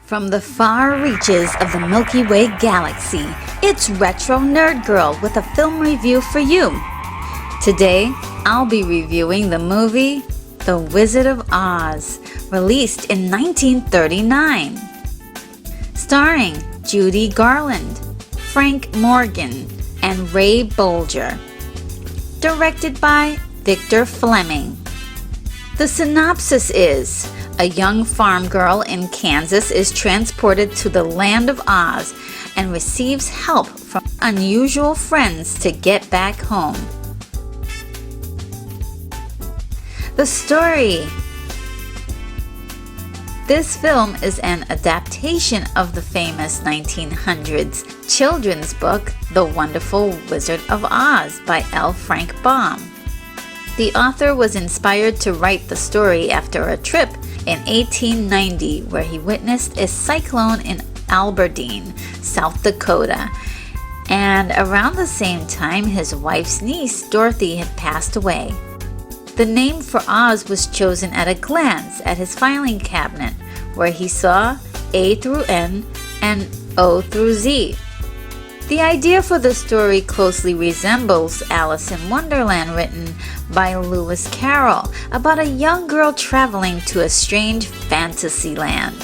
From the far reaches of the Milky Way galaxy, it's Retro Nerd Girl with a film review for you. Today, I'll be reviewing the movie The Wizard of Oz, released in 1939. Starring Judy Garland, Frank Morgan, and Ray Bolger. Directed by Victor Fleming. The synopsis is: a young farm girl in Kansas is transported to the land of Oz and receives help from unusual friends to get back home. The story. This film is an adaptation of the famous 1900s children's book, The Wonderful Wizard of Oz by L. Frank Baum. The author was inspired to write the story after a trip in 1890 where he witnessed a cyclone in Aberdeen, South Dakota, and around the same time his wife's niece Dorothy had passed away. The name for Oz was chosen at a glance at his filing cabinet, where he saw A through N and O through Z. The idea for the story closely resembles Alice in Wonderland, written by Lewis Carroll, about a young girl traveling to a strange fantasy land.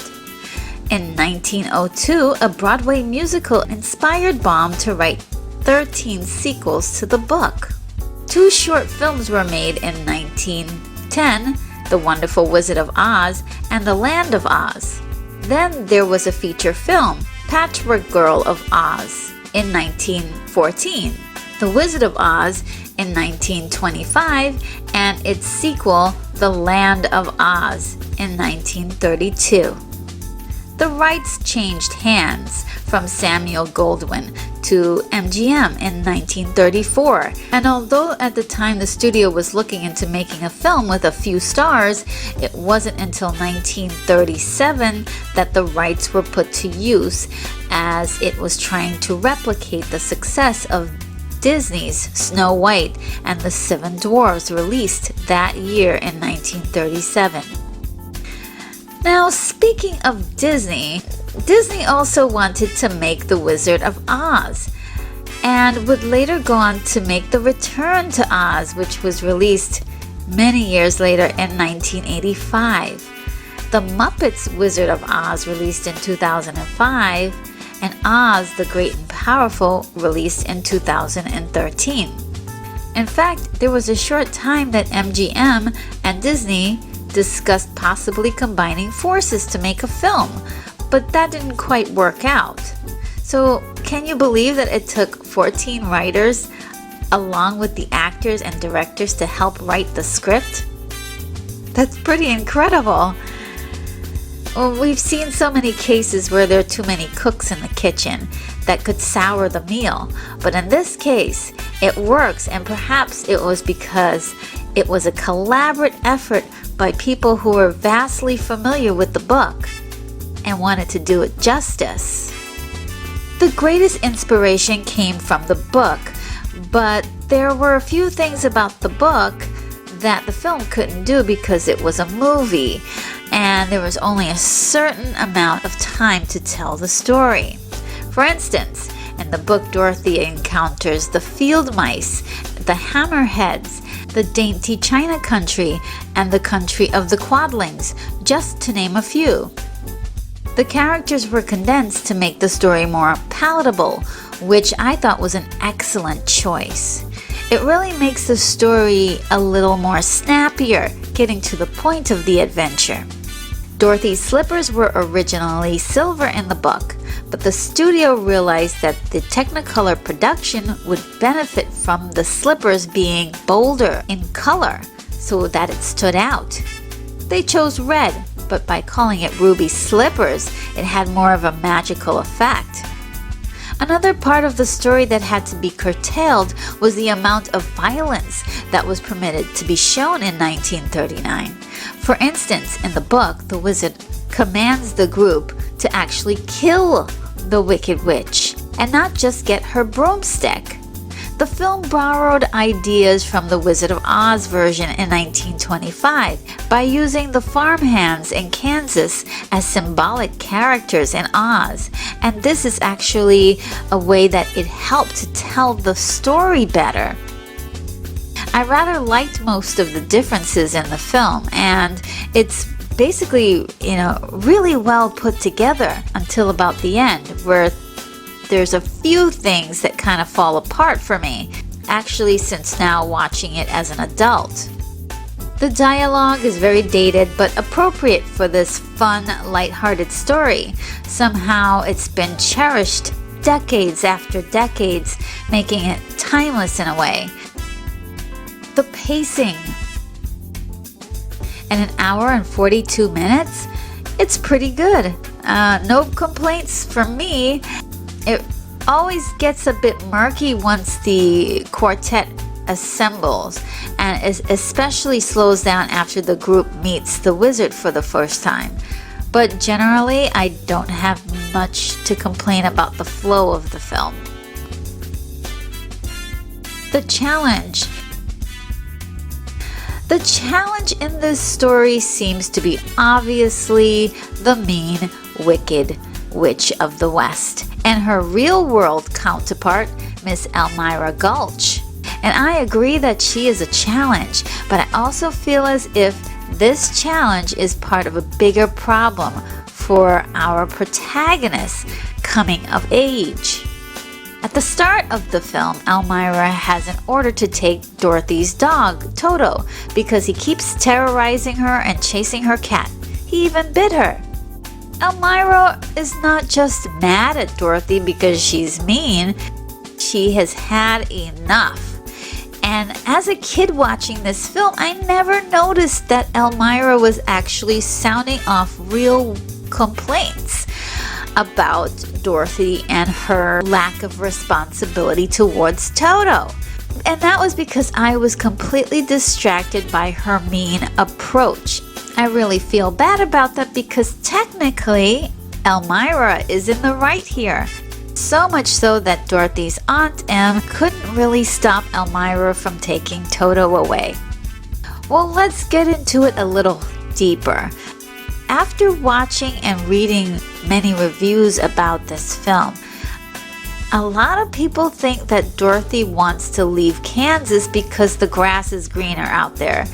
In 1902, a Broadway musical inspired Baum to write 13 sequels to the book. 2 short films were made in 1910, The Wonderful Wizard of Oz and The Land of Oz. Then there was a feature film, Patchwork Girl of Oz, in 1914, The Wizard of Oz in 1925, and its sequel, The Land of Oz, in 1932. The rights changed hands from Samuel Goldwyn to MGM in 1934, and although at the time the studio was looking into making a film with a few stars, it wasn't until 1937 that the rights were put to use, as it was trying to replicate the success of Disney's Snow White and the Seven Dwarfs, released that year in 1937. Now, speaking of Disney also wanted to make The Wizard of Oz, and would later go on to make The Return to Oz, which was released many years later in 1985. The Muppets Wizard of Oz, released in 2005, and Oz the Great and Powerful, released in 2013. In fact, there was a short time that MGM and Disney discussed possibly combining forces to make a film, but that didn't quite work out. So can you believe that it took 14 writers along with the actors and directors to help write the script? That's pretty incredible. Well, we've seen so many cases where there are too many cooks in the kitchen that could sour the meal, but in this case it works, and perhaps it was because it was a collaborative effort by people who were vastly familiar with the book and wanted to do it justice. The greatest inspiration came from the book, but there were a few things about the book that the film couldn't do because it was a movie and there was only a certain amount of time to tell the story. For instance, in the book, Dorothy encounters the field mice, the hammerheads, the dainty China country, and the country of the Quadlings, just to name a few. The characters were condensed to make the story more palatable, which I thought was an excellent choice. It really makes the story a little more snappier, getting to the point of the adventure. Dorothy's slippers were originally silver in the book, but the studio realized that the Technicolor production would benefit from the slippers being bolder in color so that it stood out. They chose red, but by calling it ruby slippers, it had more of a magical effect. Another part of the story that had to be curtailed was the amount of violence that was permitted to be shown in 1939. For instance, in the book, the wizard commands the group to actually kill the Wicked Witch and not just get her broomstick. The film borrowed ideas from the Wizard of Oz version in 1925 by using the farmhands in Kansas as symbolic characters in Oz, and this is actually a way that it helped to tell the story better. I rather liked most of the differences in the film, and it's basically, really well put together until about the end, where there's a few things that kind of fall apart for me, actually, since now watching it as an adult. The dialogue is very dated but appropriate for this fun, lighthearted story. Somehow it's been cherished decades after decades, making it timeless in a way. The pacing. In an hour and 42 minutes, it's pretty good. No complaints from me. It always gets a bit murky once the quartet assembles, and especially slows down after the group meets the wizard for the first time. But generally, I don't have much to complain about the flow of the film. The challenge. The challenge in this story seems to be obviously the mean, wicked Witch of the West and her real-world counterpart, Miss Elmira Gulch. And I agree that she is a challenge, but I also feel as if this challenge is part of a bigger problem for our protagonist coming of age. At the start of the film, Elmira has an order to take Dorothy's dog, Toto, because he keeps terrorizing her and chasing her cat. He even bit her. Elmira is not just mad at Dorothy because she's mean. She has had enough. And as a kid watching this film, I never noticed that Elmira was actually sounding off real complaints about Dorothy and her lack of responsibility towards Toto. And that was because I was completely distracted by her mean approach. I really feel bad about that because technically Elmira is in the right here. So much so that Dorothy's Aunt Em couldn't really stop Elmira from taking Toto away. Well, let's get into it a little deeper. After watching and reading many reviews about this film, a lot of people think that Dorothy wants to leave Kansas because the grass is greener out there.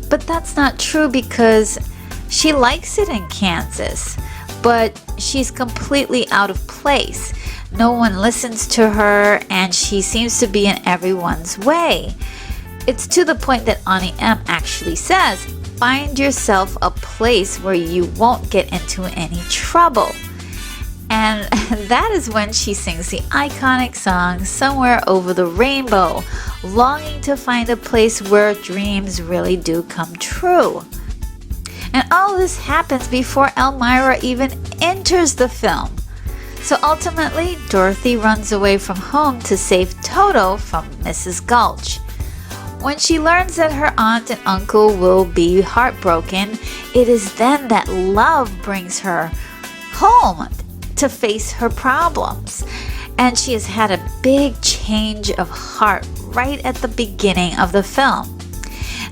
But that's not true because she likes it in Kansas, but she's completely out of place. No one listens to her and she seems to be in everyone's way. It's to the point that Auntie M actually says, find yourself a place where you won't get into any trouble. And that is when she sings the iconic song, Somewhere Over the Rainbow, longing to find a place where dreams really do come true. And all this happens before Elmira even enters the film. So ultimately, Dorothy runs away from home to save Toto from Mrs. Gulch. When she learns that her aunt and uncle will be heartbroken, it is then that love brings her home to face her problems. And she has had a big change of heart right at the beginning of the film.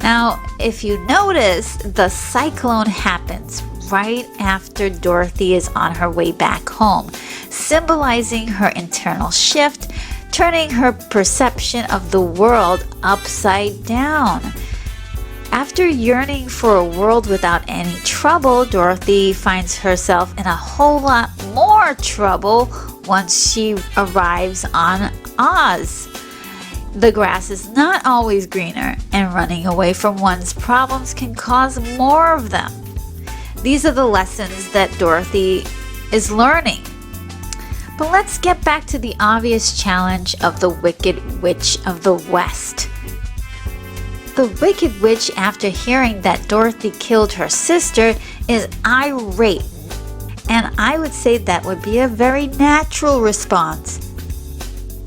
Now, if you notice, the cyclone happens right after Dorothy is on her way back home, symbolizing her internal shift, turning her perception of the world upside down. After yearning for a world without any trouble, Dorothy finds herself in a whole lot more trouble once she arrives on Oz. The grass is not always greener, and running away from one's problems can cause more of them. These are the lessons that Dorothy is learning. But let's get back to the obvious challenge of the Wicked Witch of the West. The Wicked Witch, after hearing that Dorothy killed her sister, is irate. And I would say that would be a very natural response.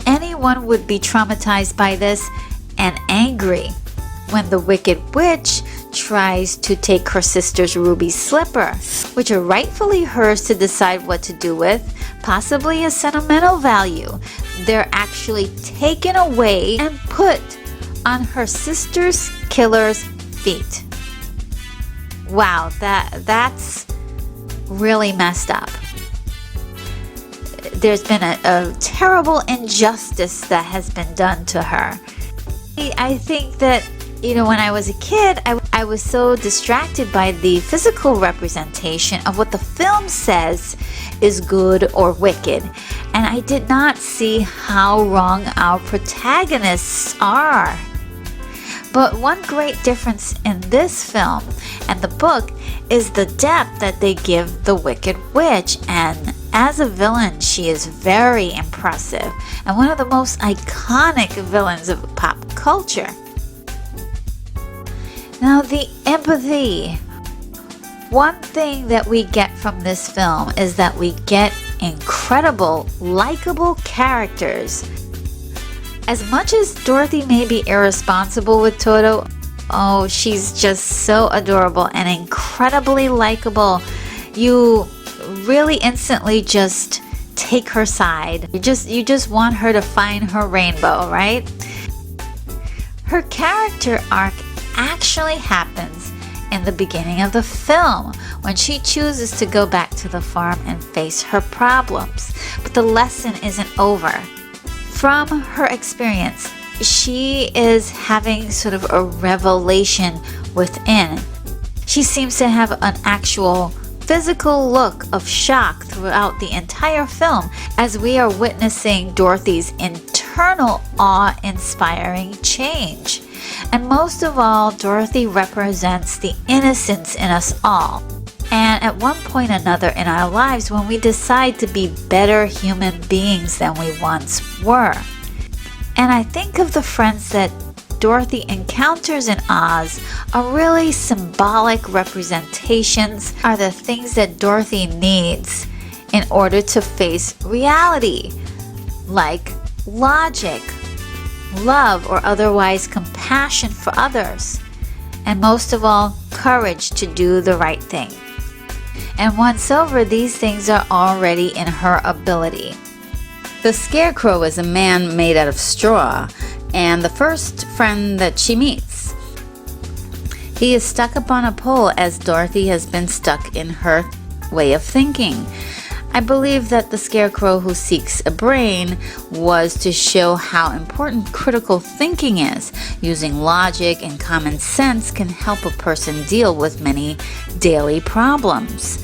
Anyone would be traumatized by this and angry. When the Wicked Witch tries to take her sister's ruby slipper, which are rightfully hers to decide what to do with, possibly a sentimental value. They're actually taken away and put on her sister's killer's feet. Wow, that's really messed up. There's been a terrible injustice that has been done to her. I think that, when I was a kid, I was so distracted by the physical representation of what the film says is good or wicked. And I did not see how wrong our protagonists are. But one great difference in this film and the book is the depth that they give the Wicked Witch, and as a villain she is very impressive and one of the most iconic villains of pop culture. Now, the empathy. One thing that we get from this film is that we get incredible, likable characters. As much as Dorothy may be irresponsible with Toto, oh, she's just so adorable and incredibly likable. You really instantly just take her side. You just want her to find her rainbow, right? Her character arc actually happens in the beginning of the film when she chooses to go back to the farm and face her problems. But the lesson isn't over. From her experience, she is having sort of a revelation within. She seems to have an actual physical look of shock throughout the entire film as we are witnessing Dorothy's internal awe-inspiring change. And most of all, Dorothy represents the innocence in us all. And at one point or another in our lives, when we decide to be better human beings than we once were. And I think of the friends that Dorothy encounters in Oz are really symbolic representations, are the things that Dorothy needs in order to face reality, like logic, love, or otherwise compassion for others, and most of all, courage to do the right thing. And once over, these things are already in her ability. The Scarecrow is a man made out of straw, and the first friend that she meets. He is stuck up on a pole as Dorothy has been stuck in her way of thinking. I believe that the Scarecrow who seeks a brain was to show how important critical thinking is. Using logic and common sense can help a person deal with many daily problems.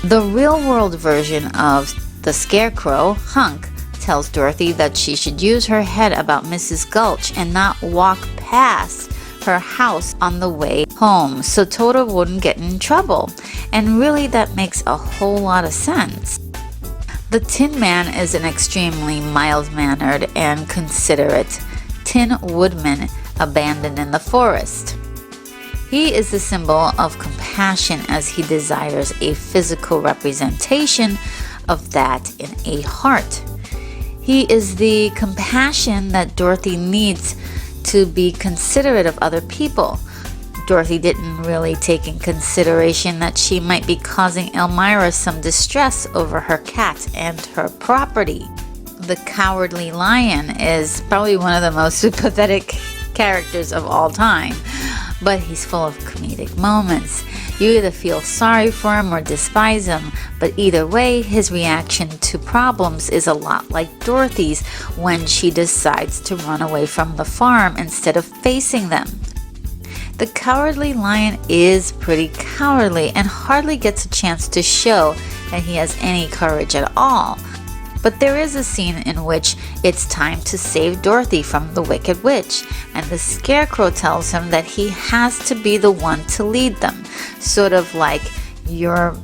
The real-world version of the Scarecrow, Hunk, tells Dorothy that she should use her head about Mrs. Gulch and not walk past her house on the way home so Toto wouldn't get in trouble. And really, that makes a whole lot of sense. The Tin Man is an extremely mild-mannered and considerate Tin Woodman abandoned in the forest. He is the symbol of compassion as he desires a physical representation of that in a heart. He is the compassion that Dorothy needs to be considerate of other people. Dorothy didn't really take in consideration that she might be causing Elmira some distress over her cat and her property. The Cowardly Lion is probably one of the most pathetic characters of all time, but he's full of comedic moments. You either feel sorry for him or despise him, but either way, his reaction to problems is a lot like Dorothy's when she decides to run away from the farm instead of facing them. The Cowardly Lion is pretty cowardly and hardly gets a chance to show that he has any courage at all. But there is a scene in which it's time to save Dorothy from the Wicked Witch, and the Scarecrow tells him that he has to be the one to lead them. Sort of like your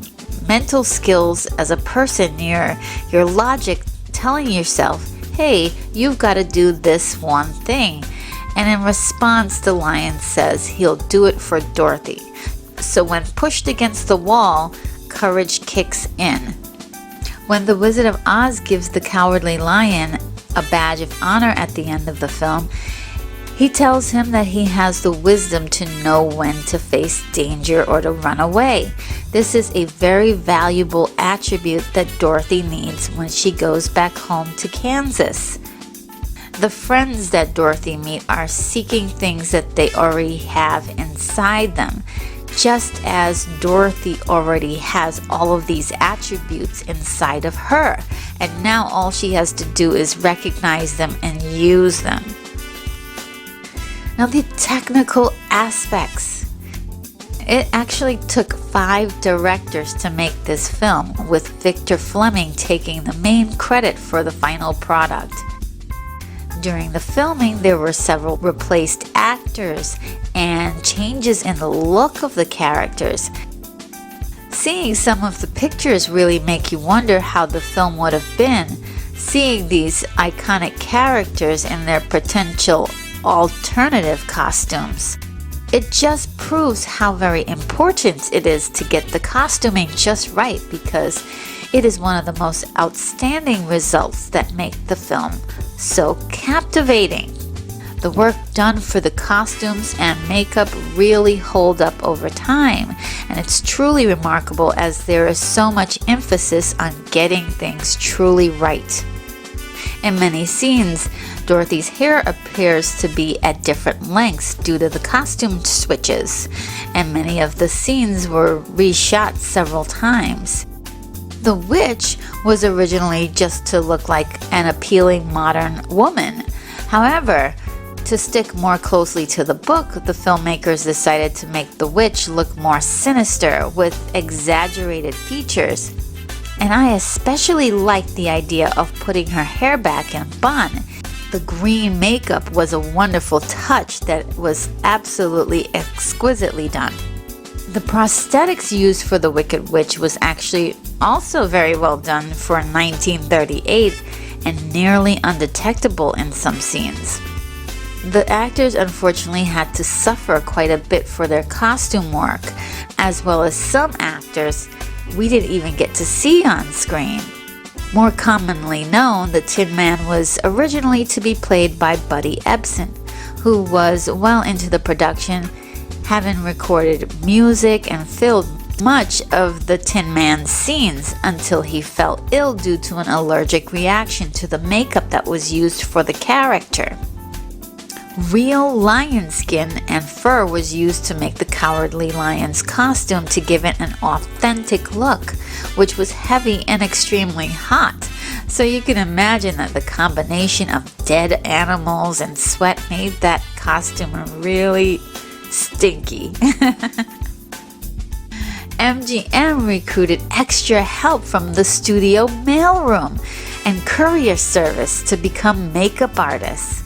mental skills as a person, your logic telling yourself, hey, you've got to do this one thing. And in response, the lion says he'll do it for Dorothy. So when pushed against the wall, courage kicks in. When the Wizard of Oz gives the Cowardly Lion a badge of honor at the end of the film, He tells him that he has the wisdom to know when to face danger or to run away. This is a very valuable attribute that Dorothy needs when she goes back home to Kansas. The friends that Dorothy meets are seeking things that they already have inside them, just as Dorothy already has all of these attributes inside of her, and now all she has to do is recognize them and use them. Now, the technical aspects. It actually took 5 directors to make this film, with Victor Fleming taking the main credit for the final product. During the filming, there were several replaced actors and changes in the look of the characters. Seeing some of the pictures really make you wonder how the film would have been, seeing these iconic characters in their potential alternative costumes. It just proves how very important it is to get the costuming just right, because it is one of the most outstanding results that make the film so captivating. The work done for the costumes and makeup really hold up over time, and it's truly remarkable as there is so much emphasis on getting things truly right. In many scenes, Dorothy's hair appears to be at different lengths due to the costume switches, and many of the scenes were reshot several times. The witch was originally just to look like an appealing modern woman. However, to stick more closely to the book, the filmmakers decided to make the witch look more sinister with exaggerated features. And I especially liked the idea of putting her hair back in a bun. The green makeup was a wonderful touch that was absolutely exquisitely done. The prosthetics used for the Wicked Witch was actually also very well done for 1938 and nearly undetectable in some scenes. The actors unfortunately had to suffer quite a bit for their costume work, as well as some actors we didn't even get to see on screen. More commonly known, the Tin Man was originally to be played by Buddy Ebsen, who was well into the production, having recorded music and filmed much of the Tin Man's scenes until he fell ill due to an allergic reaction to the makeup that was used for the character. Real lion skin and fur was used to make the Cowardly Lion's costume to give it an authentic look, which was heavy and extremely hot. So you can imagine that the combination of dead animals and sweat made that costume really stinky. MGM recruited extra help from the studio mailroom and courier service to become makeup artists.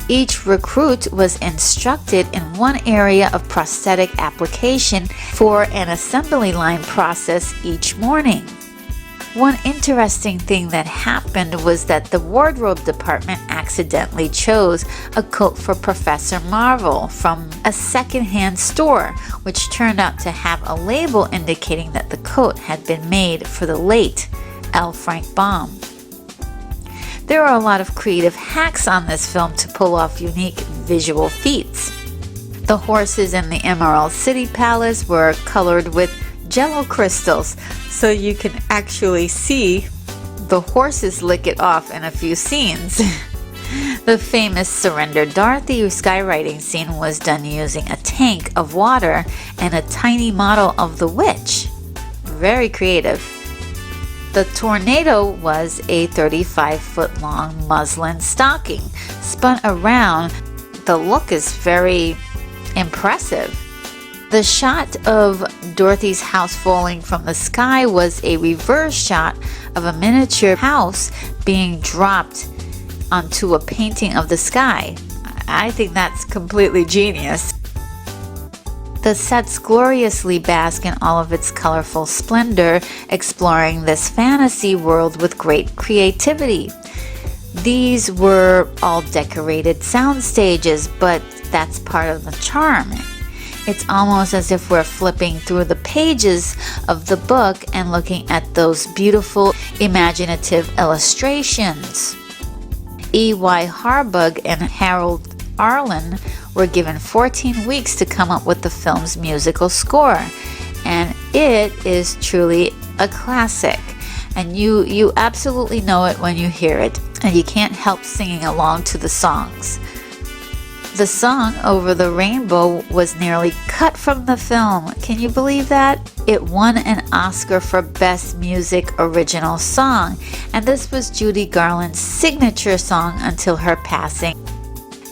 Each recruit was instructed in one area of prosthetic application for an assembly line process each morning. One interesting thing that happened was that the wardrobe department accidentally chose a coat for Professor Marvel from a secondhand store, which turned out to have a label indicating that the coat had been made for the late L. Frank Baum. There are a lot of creative hacks on this film to pull off unique visual feats. The horses in the Emerald City Palace were colored with Jello crystals, so you can actually see the horses lick it off in a few scenes. The famous Surrender Dorothy skywriting scene was done using a tank of water and a tiny model of the witch. Very creative. The tornado was a 35-foot long muslin stocking spun around. The look is very impressive. The shot of Dorothy's house falling from the sky was a reverse shot of a miniature house being dropped onto a painting of the sky. I think that's completely genius. The sets gloriously bask in all of its colorful splendor, exploring this fantasy world with great creativity. These were all decorated sound stages, but that's part of the charm. It's almost as if we're flipping through the pages of the book and looking at those beautiful, imaginative illustrations. E.Y. Harbug and Harold Arlen were given 14 weeks to come up with the film's musical score. And it is truly a classic. And you absolutely know it when you hear it, and you can't help singing along to the songs. The song Over the Rainbow was nearly cut from the film. Can you believe that? It won an Oscar for Best Music Original Song, and this was Judy Garland's signature song until her passing.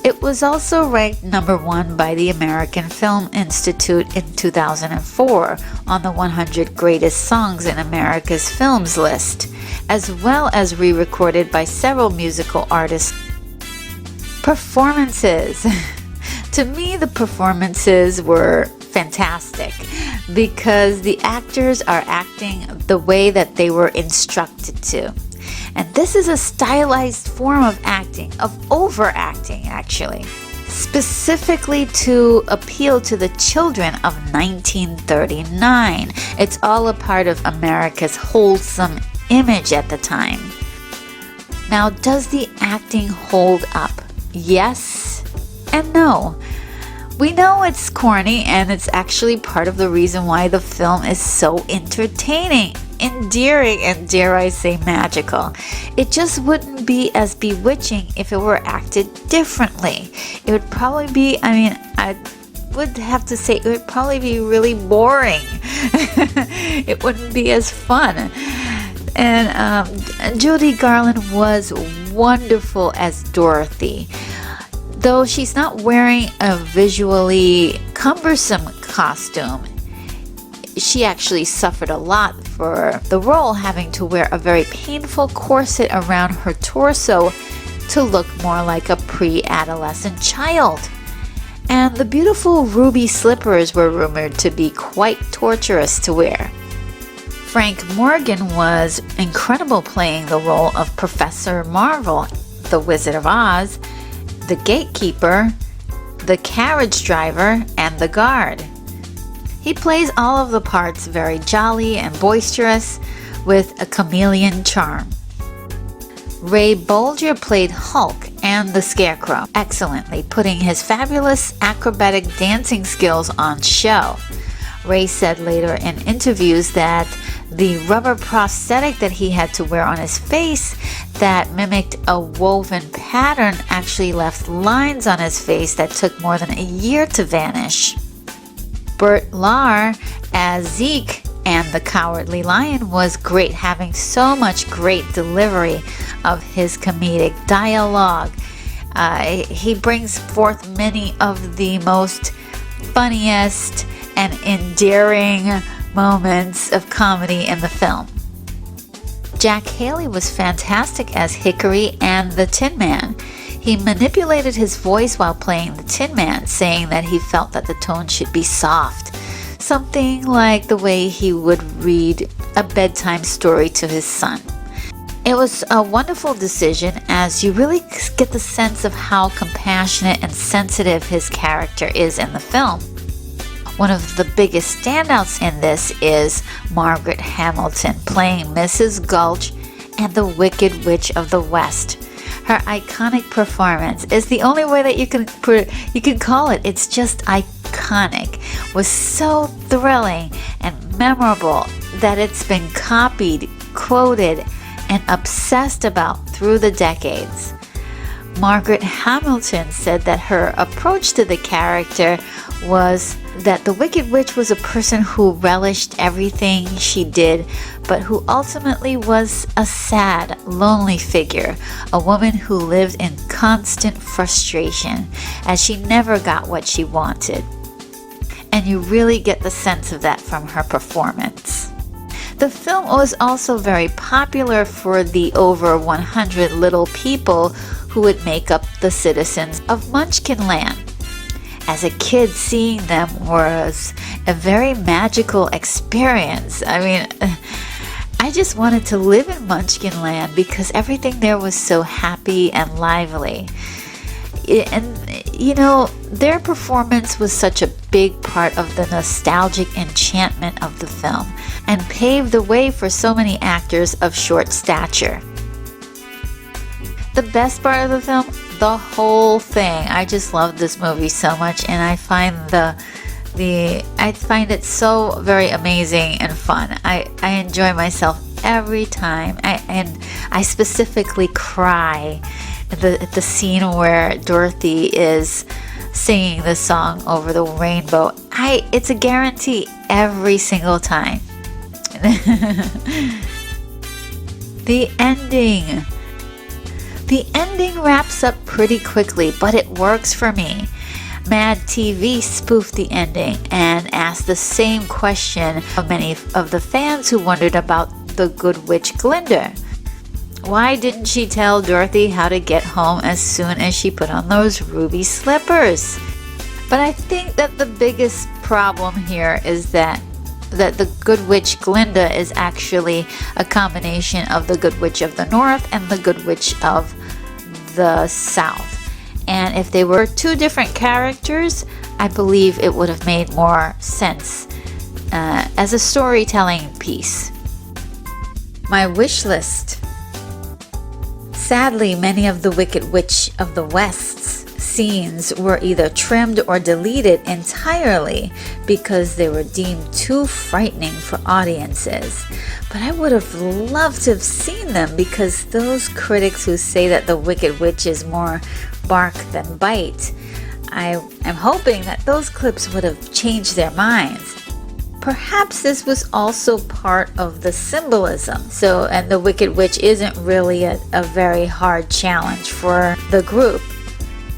It was also ranked number 1 by the American Film Institute in 2004 on the 100 Greatest Songs in America's Films list, as well as re-recorded by several musical artists. Performances. To me, the performances were fantastic because the actors are acting the way that they were instructed to. And this is a stylized form of acting, of overacting actually, specifically to appeal to the children of 1939. It's all a part of America's wholesome image at the time. Now, does the acting hold up? Yes and no. We know it's corny, and it's actually part of the reason why the film is so entertaining, endearing, and dare I say magical. It just wouldn't be as bewitching if it were acted differently. It would probably be, I would have to say it would probably be really boring. It wouldn't be as fun. And Judy Garland was wonderful as Dorothy. Though she's not wearing a visually cumbersome costume, she actually suffered a lot for the role, having to wear a very painful corset around her torso to look more like a pre-adolescent child. And the beautiful ruby slippers were rumored to be quite torturous to wear. Frank Morgan was incredible playing the role of Professor Marvel, the Wizard of Oz, the gatekeeper, the carriage driver, and the guard. He plays all of the parts very jolly and boisterous with a chameleon charm. Ray Bolger played Hulk and the Scarecrow excellently, putting his fabulous acrobatic dancing skills on show. Ray said later in interviews that the rubber prosthetic that he had to wear on his face that mimicked a woven pattern actually left lines on his face that took more than a year to vanish. Bert Lahr as Zeke and the Cowardly Lion was great, having so much great delivery of his comedic dialogue. He brings forth many of the most funniest and endearing moments of comedy in the film. Jack Haley was fantastic as Hickory and the Tin Man. He manipulated his voice while playing the Tin Man, saying that he felt that the tone should be soft, something like the way he would read a bedtime story to his son. It was a wonderful decision, as you really get the sense of how compassionate and sensitive his character is in the film. One of the biggest standouts in this is Margaret Hamilton playing Mrs. Gulch and the Wicked Witch of the West. Her iconic performance is the only way that you can call it. It's just iconic. Was so thrilling and memorable that it's been copied, quoted, and obsessed about through the decades. Margaret Hamilton said that her approach to the character was that the Wicked Witch was a person who relished everything she did, but who ultimately was a sad, lonely figure, a woman who lived in constant frustration as she never got what she wanted. And you really get the sense of that from her performance. The film was also very popular for the over 100 little people who would make up the citizens of Munchkinland. As a kid, seeing them was a very magical experience. I just wanted to live in Munchkinland because everything there was so happy and lively. And, their performance was such a big part of the nostalgic enchantment of the film and paved the way for so many actors of short stature. The best part of the film, the whole thing. I just love this movie so much, and I find I find it so very amazing and fun. I enjoy myself every time. I specifically cry at the scene where Dorothy is singing the song over the rainbow. It's a guarantee every single time. The ending. The ending wraps up pretty quickly, but it works for me. Mad TV spoofed the ending and asked the same question of many of the fans who wondered about the good witch Glinda. Why didn't she tell Dorothy how to get home as soon as she put on those ruby slippers? But I think that the biggest problem here is that the Good Witch Glinda is actually a combination of the Good Witch of the North and the Good Witch of the South. And if they were two different characters, I believe it would have made more sense as a storytelling piece. My wish list. Sadly, many of the Wicked Witch of the West's scenes were either trimmed or deleted entirely because they were deemed too frightening for audiences. But I would have loved to have seen them, because those critics who say that the Wicked Witch is more bark than bite, I am hoping that those clips would have changed their minds. Perhaps this was also part of the symbolism. And the Wicked Witch isn't really a very hard challenge for the group.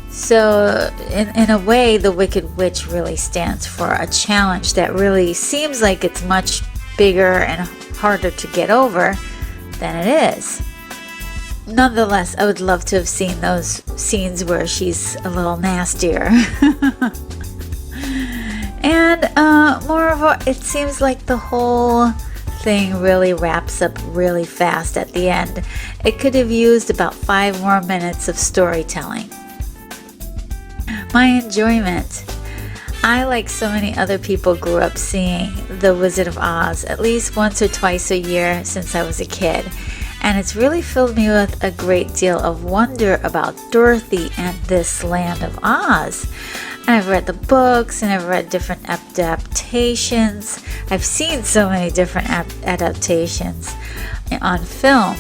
So in a way, the Wicked Witch really stands for a challenge that really seems like it's much bigger and harder to get over than it is. Nonetheless, I would love to have seen those scenes where she's a little nastier. And moreover, it seems like the whole thing really wraps up really fast at the end. It could have used about 5 more minutes of storytelling. My enjoyment. I, like so many other people, grew up seeing The Wizard of Oz at least once or twice a year since I was a kid. And it's really filled me with a great deal of wonder about Dorothy and this land of Oz. And I've read the books, and I've read different adaptations. I've seen so many different adaptations on film.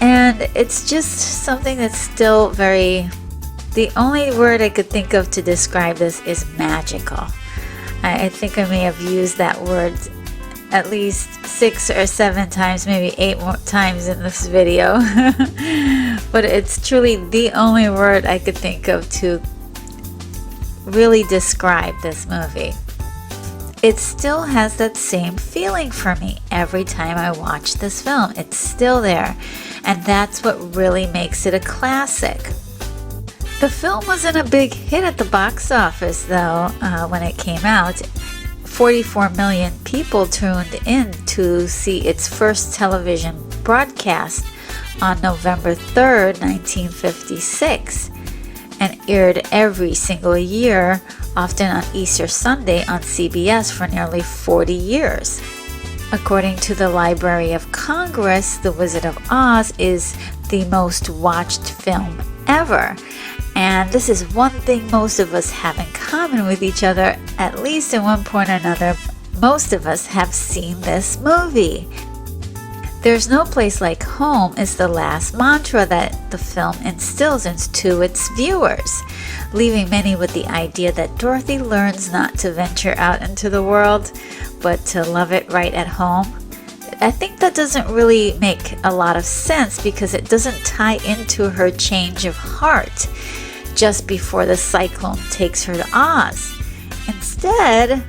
And it's just something that's still very... The only word I could think of to describe this is magical. I think I may have used that word at least 6 or 7 times, maybe 8 more times in this video. But it's truly the only word I could think of to really describe this movie. It still has that same feeling for me every time I watch this film. It's still there, and that's what really makes it a classic. The film wasn't a big hit at the box office, though, when it came out. 44 million people tuned in to see its first television broadcast on November 3rd, 1956, and aired every single year, often on Easter Sunday on CBS for nearly 40 years. According to the Library of Congress, The Wizard of Oz is the most watched film ever. And this is one thing most of us have in common with each other, at least at one point or another. Most of us have seen this movie. There's no place like home is the last mantra that the film instills into its viewers, leaving many with the idea that Dorothy learns not to venture out into the world, but to love it right at home. I think that doesn't really make a lot of sense, because it doesn't tie into her change of heart just before the cyclone takes her to Oz. Instead,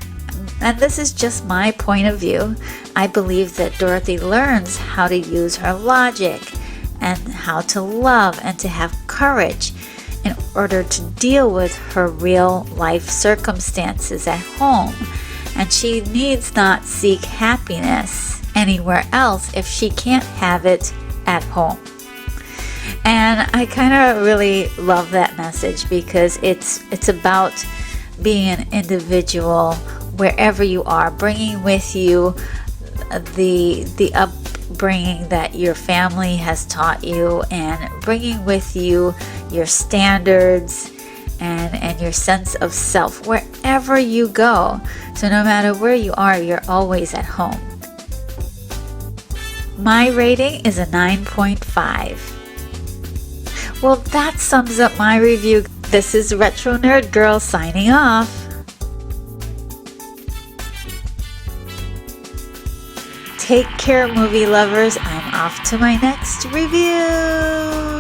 and this is just my point of view, I believe that Dorothy learns how to use her logic and how to love and to have courage in order to deal with her real life circumstances at home. And she needs not seek happiness anywhere else if she can't have it at home. And I kind of really love that message, because it's about being an individual wherever you are, bringing with you the upbringing that your family has taught you and bringing with you your standards and your sense of self wherever you go. So no matter where you are, you're always at home. My rating is a 9.5. Well, that sums up my review. This is Retro Nerd Girl signing off. Take care, movie lovers. I'm off to my next review.